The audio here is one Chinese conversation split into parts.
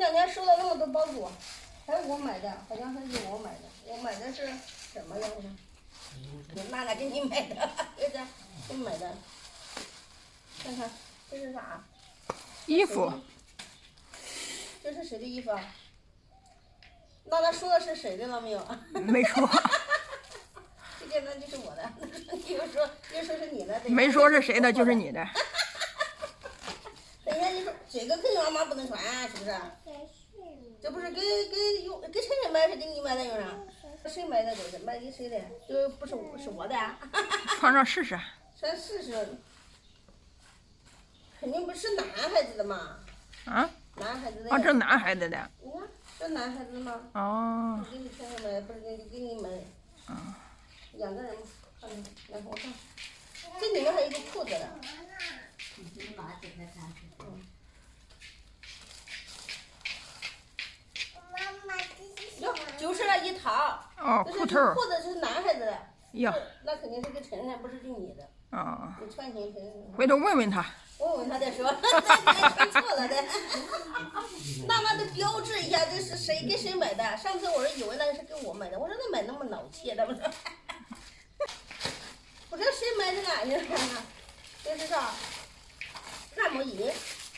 两天收了那么多包裹，还是我买的，好像是我买的。我买的是什么呀？娜娜给你买的，儿子给你买的。看看这是啥？衣服。这是谁的衣服啊？娜娜说的是谁的了没有？没说。这件那就是我的，你又说是你的，没说是谁的，就是你的。等一下你说这个肯定妈妈不能穿啊，是不是？这不是给陈晨买，是给你买的，有啥？谁买的？这是买给谁的？就不是我的啊。穿上试试。穿试试。肯定不是男孩子的嘛。啊？男孩子的。啊，这男孩子的。你看，这男孩子的吗？哦。给你陈晨买，不是给你买。嗯。两个人，看看，来我看，这里面还有一个裤子的。哟，就是那一套。哦，裤头。裤子是男孩子的。呀。那肯定是给晨晨，不是给你的。啊。你穿行晨晨。回头问问他。问他再说，穿错了的。娜娜得标志一下，这是谁给谁买的？上次我是以为那个是给我买的，我说那买那么老气，他们说。不知道谁买的呢？你看看，这是啥？按摩仪。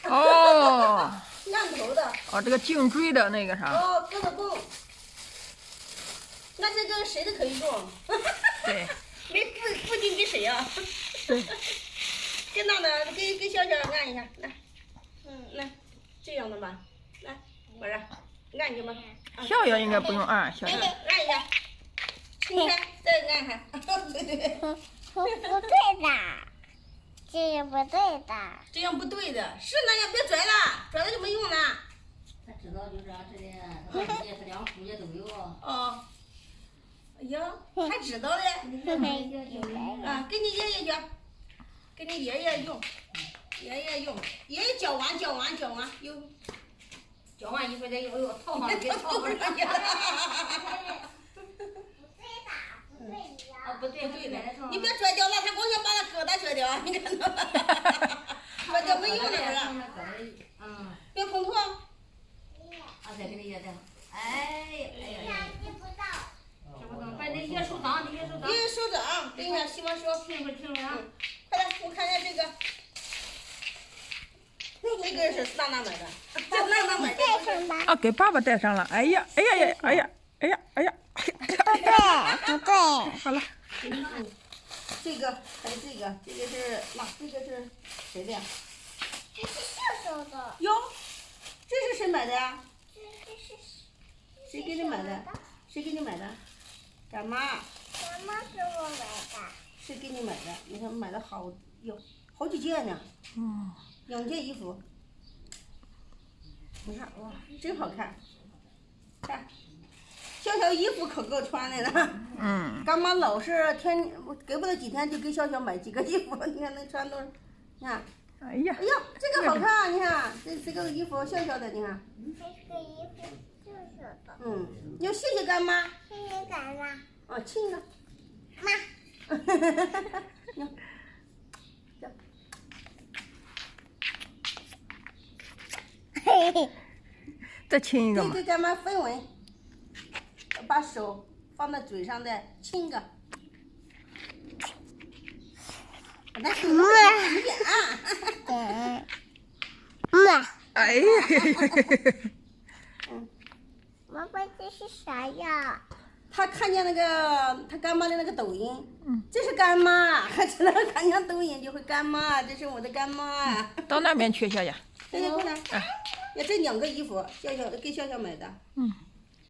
哦。按头的。哦，这个颈椎的那个啥。哦，胳膊泵。那这个谁的可以用？对。没不定给谁呀？对。给娜娜，给小小按一下，来，来，这样的吧，来，我这按行吗？笑笑应该不用按，笑笑。按一下，轻开，再按开。对对。不对的，这样不对的。这样不对的，是那样，别拽了，拽了就没用了。他知道就这样式的，他也是两副也都有。哦。哎呀，还知道嘞。啊，给你爷爷去。给你爷爷用，爷爷教完有，教完一会儿再又套上给套不上去了。不对的，你别拽掉了，他光想把那疙瘩拽掉，你看到吗？拽掉没用了，不是？别碰头。再给你爷带上。哎呀，接不到，把那爷手脏，爷手脏。等一下，洗完手。停会啊。快来，我看一下这个。这个是娜娜买的，这娜娜买的。啊，给爸爸带上了。哎呀，哎呀呀，哎呀，哎呀，哎呀。不对。好了。这个还有这个是这个是谁的呀？这是秀秀的。哟，这是谁买的呀？这是谁给你买的？谁给你买的？干妈。干妈给我买的。谁给你买的？你看买了好几件呢。2件衣服。你看哇，真好看。看，笑笑衣服可够穿的了。干妈老是给不了几天就给笑笑买几个衣服，你看能穿多，你看。哎呀。哎呀，这个好看，你看这个衣服笑笑的，你看。这个衣服秀秀的。你要谢谢干妈。谢谢干妈。哦，亲一个。妈。嘿嘿。再亲一个嘛。给干妈分吻，把手放在嘴上再亲个。那是我啊。哎呀。妈妈，这是啥呀？他看见那个他干妈的那个抖音，这是干妈，还知道看见抖音就会干妈，这是我的干妈。到那边去，笑笑。笑笑过来。呀，这2个衣服，给笑笑买的。